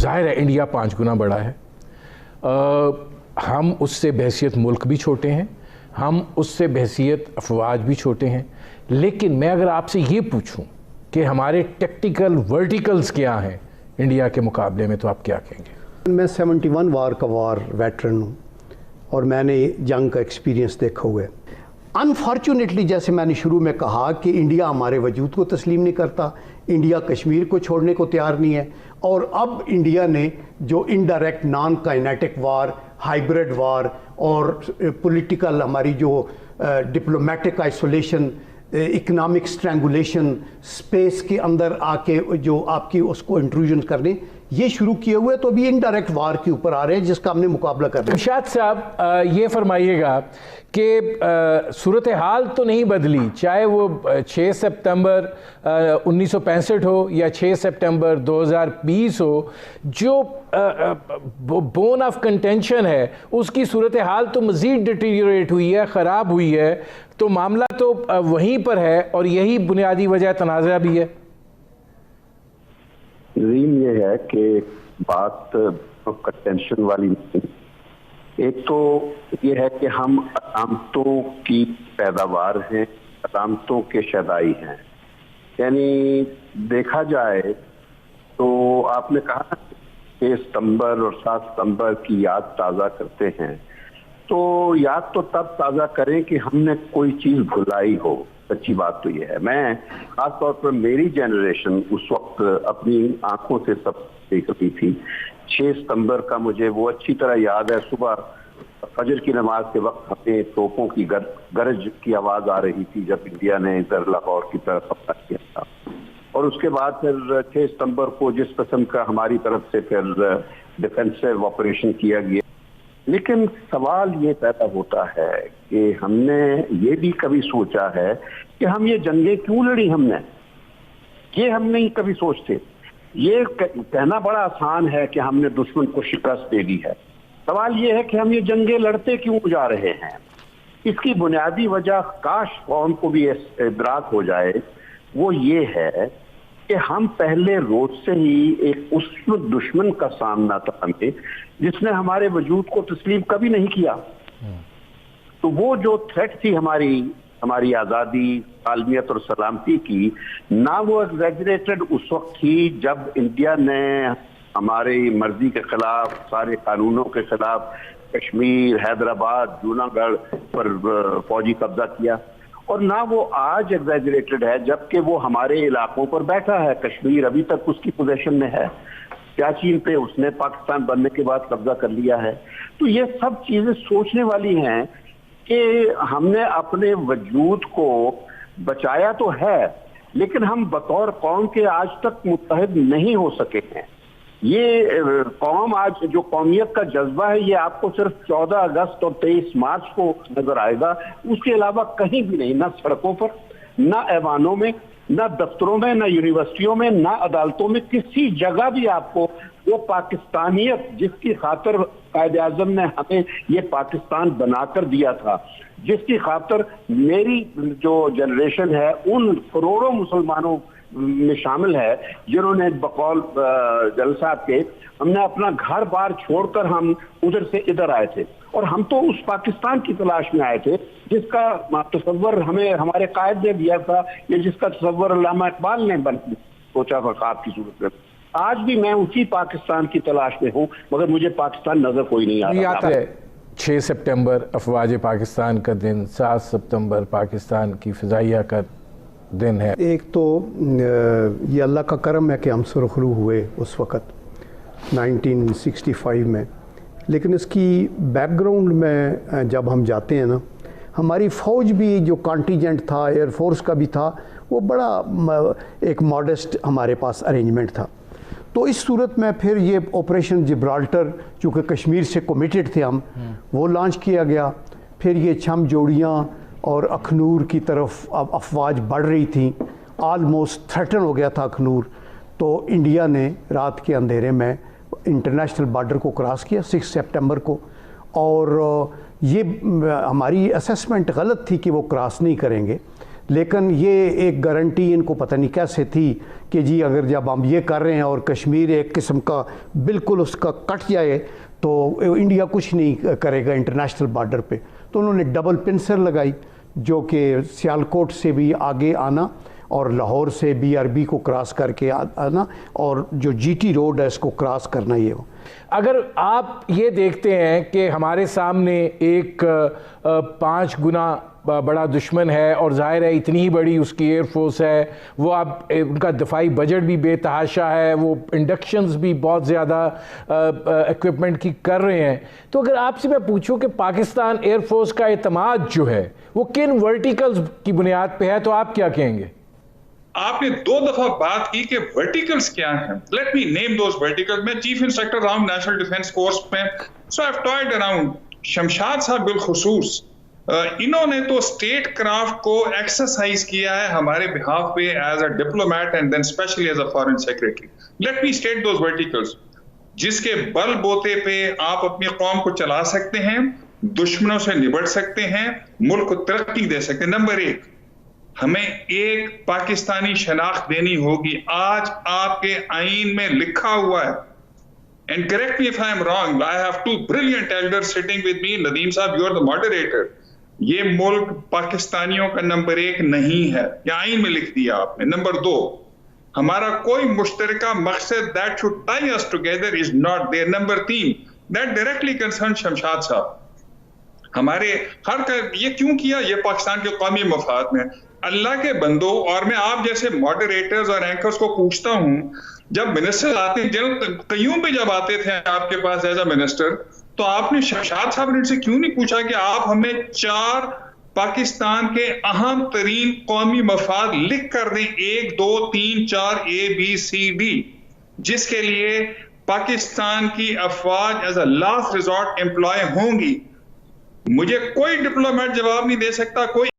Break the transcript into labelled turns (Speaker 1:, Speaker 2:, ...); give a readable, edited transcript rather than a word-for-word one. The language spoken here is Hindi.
Speaker 1: ज़ाहिर है इंडिया 5 गुना बड़ा है, हम उससे बहैसियत मुल्क भी छोटे हैं, हम उससे बहैसियत अफवाज भी छोटे हैं, लेकिन मैं अगर आपसे ये पूछूं कि हमारे टेक्टिकल वर्टिकल्स क्या हैं इंडिया के मुकाबले में, तो आप क्या कहेंगे?
Speaker 2: मैं 71 वार का वार वेटरन हूँ और मैंने जंग का एक्सपीरियंस देखा हुआ है। अनफॉर्चुनेटली, जैसे मैंने शुरू में कहा कि इंडिया हमारे वजूद को तस्लीम नहीं करता, इंडिया कश्मीर को छोड़ने को तैयार नहीं है, और अब इंडिया ने जो इनडायरेक्ट नॉन काइनेटिक वार, हाइब्रिड वार और पॉलिटिकल हमारी जो diplomatic isolation, economic strangulation, space के अंदर आके जो आपकी उसको इंट्रूजन करने, ये शुरू किए हुए, तो अभी इनडायरेक्ट वार के ऊपर आ रहे हैं जिसका हमने मुकाबला करना है।
Speaker 1: इरशाद साहब, ये फरमाइएगा कि सूरत हाल तो नहीं बदली, चाहे वो 6 सितंबर 1965 हो या 6 सितंबर 2020 हो, जो बोन ऑफ कंटेंशन है उसकी सूरत हाल तो मज़ीद डिटीरियोरेट हुई है, ख़राब हुई है, तो मामला तो वहीं पर है और यही बुनियादी वजह तनाज़ा भी है।
Speaker 3: नज़ीम, ये है कि बात कंटेंशन वाली नहीं, एक तो ये है कि हम अलामतों की पैदावार हैं, अलामतों के शदाई हैं। यानी देखा जाए तो आपने कहा 6 सितंबर और 7 सितंबर की याद ताज़ा करते हैं, तो याद तो तब ताज़ा करें कि हमने कोई चीज़ भुलाई हो। सच्ची बात तो ये है, मैं खास तौर पर मेरी जनरेशन उस वक्त अपनी आंखों से सब देख रही थी। 6 सितंबर का मुझे वो अच्छी तरह याद है, सुबह फजर की नमाज के वक्त हमें तोपों की गरज की आवाज़ आ रही थी जब इंडिया ने इधर लाहौर की तरफ हमला किया था, और उसके बाद फिर 6 सितंबर को जिस किस्म का हमारी तरफ से फिर डिफेंसिव ऑपरेशन किया गया। लेकिन सवाल ये पैदा होता है कि हमने ये भी कभी सोचा है कि हम ये जंगें क्यों लड़ी, ये हम नहीं कभी सोचते। ये कहना बड़ा आसान है कि हमने दुश्मन को शिकस्त दे दी है, सवाल ये है कि हम ये जंगें लड़ते क्यों जा रहे हैं। इसकी बुनियादी वजह, काश कौम को भी इदराक हो जाए, वो ये है कि हम पहले रोज से ही एक उस दुश्मन का सामना था हमें जिसने हमारे वजूद को तस्लीम कभी नहीं किया। तो वो जो थ्रेट थी हमारी आज़ादी, आलमियत और सलामती की, ना वो एग्जैजरेटेड उस वक्त थी जब इंडिया ने हमारी मर्जी के खिलाफ, सारे कानूनों के खिलाफ कश्मीर, हैदराबाद, जूनागढ़ पर फौजी कब्जा किया, और ना वो आज एग्जैजरेटेड है जबकि वो हमारे इलाकों पर बैठा है। कश्मीर अभी तक उसकी पोजीशन में है, सियाचिन पे उसने पाकिस्तान बनने के बाद कब्जा कर लिया है। तो ये सब चीजें सोचने वाली हैं कि हमने अपने वजूद को बचाया तो है, लेकिन हम बतौर कौम के आज तक मुत्तहिद नहीं हो सके हैं। ये कौम, आज जो कौमियत का जज्बा है, ये आपको सिर्फ 14 अगस्त और 23 मार्च को नजर आएगा, उसके अलावा कहीं भी नहीं, ना सड़कों पर, ना ऐवानों में, ना दफ्तरों में, ना यूनिवर्सिटियों में, ना अदालतों में, किसी जगह भी आपको वो पाकिस्तानियत जिसकी खातर कायद आज़म ने हमें ये पाकिस्तान बनाकर दिया था, जिसकी खातर मेरी जो जनरेशन है उन करोड़ों मुसलमानों में शामिल है जिन्होंने बकौल जलसा के हमने अपना घर बार छोड़कर हम उधर से इधर आए थे, और हम तो उस पाकिस्तान की तलाश में आए थे जिसका तसव्वुर हमें हमारे कायद ने दिया था, या जिसका तसव्वुर अल्लामा इकबाल ने सोचा था ख्वाब की सूरत में। आज भी मैं उसी पाकिस्तान की तलाश में हूँ, मगर मुझे पाकिस्तान नजर कोई नहीं आ रहा।
Speaker 1: 6 सितंबर अफवाज पाकिस्तान का दिन, 7 सितंबर पाकिस्तान की फ़िज़ाइया का दिन है।
Speaker 2: एक तो ये अल्लाह का करम है कि हम सुरखरू हुए उस वक़्त 1965 में, लेकिन इसकी बैकग्राउंड में जब हम जाते हैं ना, हमारी फ़ौज भी जो कॉन्टीजेंट था, एयरफोर्स का भी था, वो बड़ा एक मॉडेस्ट हमारे पास अरेंजमेंट था। तो इस सूरत में फिर ये ऑपरेशन जिब्राल्टर, चूँकि कश्मीर से कमिटेड थे हम, वो लॉन्च किया गया। फिर ये छम जोड़ियाँ और अखनूर की तरफ अब अफवाज बढ़ रही थी, आलमोस्ट थ्रेटन हो गया था अखनूर। तो इंडिया ने रात के अंधेरे में इंटरनेशनल बॉर्डर को क्रॉस किया 6 सितंबर को, और ये हमारी असेसमेंट गलत थी कि वो क्रॉस नहीं करेंगे। लेकिन ये एक गारंटी इनको पता नहीं कैसे थी कि जी अगर जब हम ये कर रहे हैं और कश्मीर एक किस्म का बिल्कुल उसका कट जाए तो इंडिया कुछ नहीं करेगा इंटरनेशनल बॉर्डर पे। तो उन्होंने डबल पिंसर लगाई, जो कि सियालकोट से भी आगे आना और लाहौर से BRB को क्रॉस करके आना और जो GT रोड है इसको क्रॉस करना। ये
Speaker 1: अगर आप ये देखते हैं कि हमारे सामने एक 5 गुना बड़ा दुश्मन है और जाहिर है इतनी ही बड़ी उसकी एयरफोर्स है, वो आप उनका दफाई बजट भी बेतहाशा है, वो इंडक्शंस भी बहुत ज़्यादा इक्विपमेंट की कर रहे हैं, तो अगर आपसे मैं पूछूं कि पाकिस्तान एयरफोर्स का एतमाद जो है वो किन वर्टिकल्स की बुनियाद पे है, तो आप क्या कहेंगे?
Speaker 4: आपने 2 दफा बात की कि वर्टिकल्स क्या हैं। लेट मी नेम दोस वर्टिकल्स। मैं चीफ इंस्पेक्टर रहा हूं नेशनल डिफेंस कोर्स में, सो आई हैव टॉयड अराउंड। शमशाद साहब बिलखुसूस इन्होंने तो स्टेट क्राफ्ट को एक्सरसाइज किया है हमारे बिहाफ पे as a diplomat and then specially as a foreign secretary. Let me state those verticals जिसके बल बोते पे आप अपनी कौम को चला सकते हैं, दुश्मनों से निबट सकते हैं, मुल्क को तरक्की दे सकते हैं। नंबर 1, हमें एक पाकिस्तानी शनाख्त देनी होगी। आज आपके आईन में लिखा हुआ है, and correct me if I am wrong, I have 2 brilliant elders sitting with me. Nadeem साहब, यू आर द मॉडरेटर। ये मुल्क पाकिस्तानियों का नंबर 1 नहीं है, ये आईन में लिख दिया आपने। नंबर 2, हमारा कोई मुश्तरका मकसद that should tie us together is not there. Number 3, that directly concern Shamshad साहब। हमारे ये क्यों किया? ये पाकिस्तान के कौमी मफाद में। अल्लाह के बंदो, और मैं आप जैसे मॉडरेटर्स और एंकर्स को पूछता हूं, जब मिनिस्टर आते हैं, जनरल कयूम भी जब आते थे आपके पास एज अ मिनिस्टर, तो आपने शमशाद साहब ने से क्यों नहीं पूछा कि आप हमें 4 पाकिस्तान के अहम तरीन कौमी मफाद लिख कर दें, 1 2 3 4 ABCD, जिसके लिए पाकिस्तान की अफवाज as a last resort employ होंगी। मुझे कोई डिप्लोमेट जवाब नहीं दे सकता, कोई